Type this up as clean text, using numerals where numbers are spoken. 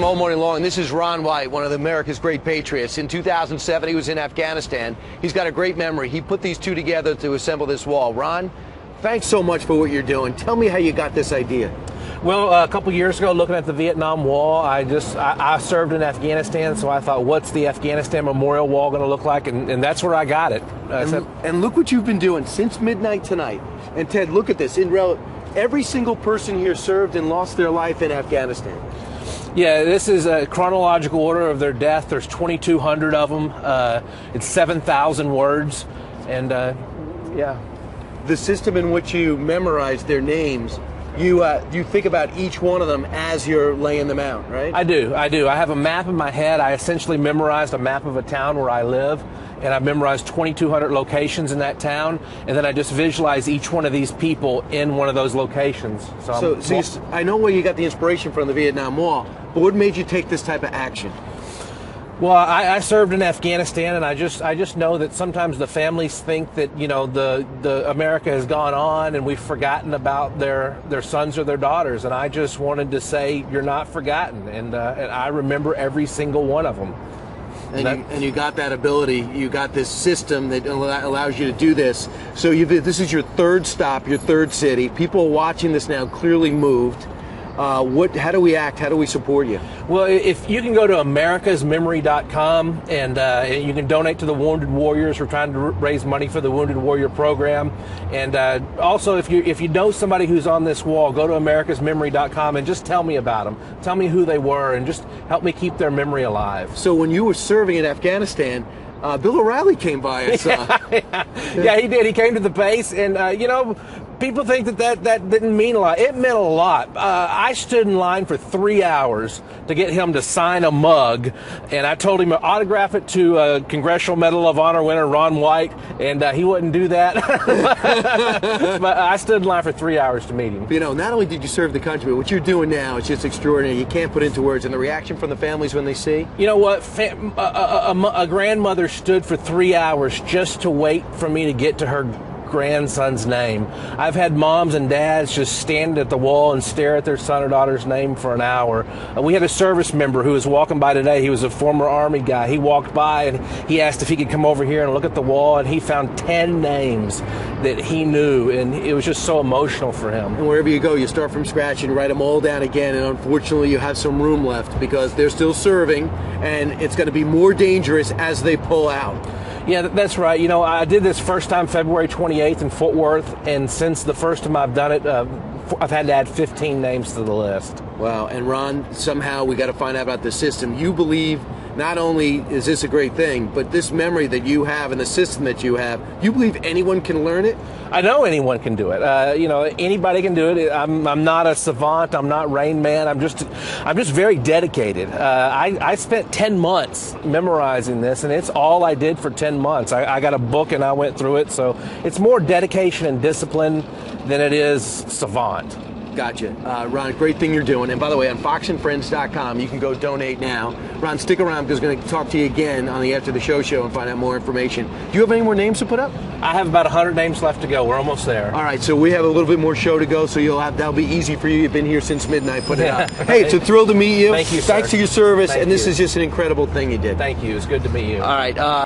him all morning long. This is Ron White, one of America's great patriots. In 2007, he was in Afghanistan. He's got a great memory. He put these two together to assemble this wall. Ron, thanks so much for what you're doing. Tell me how you got this idea. Well, a couple years ago, looking at the Vietnam Wall, I served in Afghanistan, so I thought, what's the Afghanistan Memorial Wall going to look like? And that's where I got it. And look what you've been doing since midnight tonight. And Ted, look at this. Every single person here served and lost their life in Afghanistan. Yeah, this is a chronological order of their death. There's 2,200 of them. It's 7,000 words. And, yeah. The system in which you memorize their names, you think about each one of them as you're laying them out, right? I do. I have a map in my head. I essentially memorized a map of a town where I live, and I memorized 2,200 locations in that town, and then I just visualize each one of these people in one of those locations. I know where you got the inspiration from, the Vietnam Wall, but what made you take this type of action? Well, I served in Afghanistan, and I just know that sometimes the families think that, you know, the America has gone on and we've forgotten about their sons or their daughters, and I just wanted to say you're not forgotten, and I remember every single one of them. And you got that ability, you got this system that allows you to do this. So this is your third stop, your third city. People watching this now clearly moved. How do we act? How do we support you? Well, if you can go to americasmemory.com and you can donate to the Wounded Warriors. We're trying to raise money for the Wounded Warrior program. And also, if you know somebody who's on this wall, go to americasmemory.com and just tell me about them. Tell me who they were and just help me keep their memory alive. So when you were serving in Afghanistan, Bill O'Reilly came by us. Yeah, he did. He came to the base, and you know, people think that didn't mean a lot. It meant a lot. I stood in line for 3 hours to get him to sign a mug, and I told him to autograph it to Congressional Medal of Honor winner Ron White, and he wouldn't do that. But I stood in line for 3 hours to meet him. You know, not only did you serve the country, but what you're doing now is just extraordinary. You can't put into words. And the reaction from the families when they see? You know what? A grandmother stood for 3 hours just to wait for me to get to her grandson's name. I've had moms and dads just stand at the wall and stare at their son or daughter's name for an hour. We had a service member who was walking by today. He was a former Army guy. He walked by and he asked if he could come over here and look at the wall, and he found 10 names that he knew, and it was just so emotional for him. And wherever you go, you start from scratch and write them all down again, and unfortunately you have some room left because they're still serving, and it's going to be more dangerous as they pull out. Yeah, that's right. You know, I did this first time February 28th in Fort Worth, and since the first time I've done it, I've had to add 15 names to the list. Wow. And Ron, somehow we got to find out about the system. You believe not only is this a great thing, but this memory that you have and the system that you have, you believe anyone can learn it? I know anyone can do it. You know, anybody can do it. I'm not a savant. I'm not Rain Man. I'm just very dedicated. I spent 10 months memorizing this, and it's all I did for 10 months. I got a book and I went through it. So it's more dedication and discipline than it is savant. Gotcha. Ron, great thing you're doing. And by the way, on foxandfriends.com, you can go donate now. Ron, stick around because we're going to talk to you again on the After the Show and find out more information. Do you have any more names to put up? I have about 100 names left to go. We're almost there. All right, so we have a little bit more show to go, so that'll be easy for you. You've been here since midnight. Put it up. Hey, it's a thrill to meet you. Thank you, sir. Thanks for your service, Thank and this you. is just an incredible thing you did. Thank you. It's good to meet you. All right.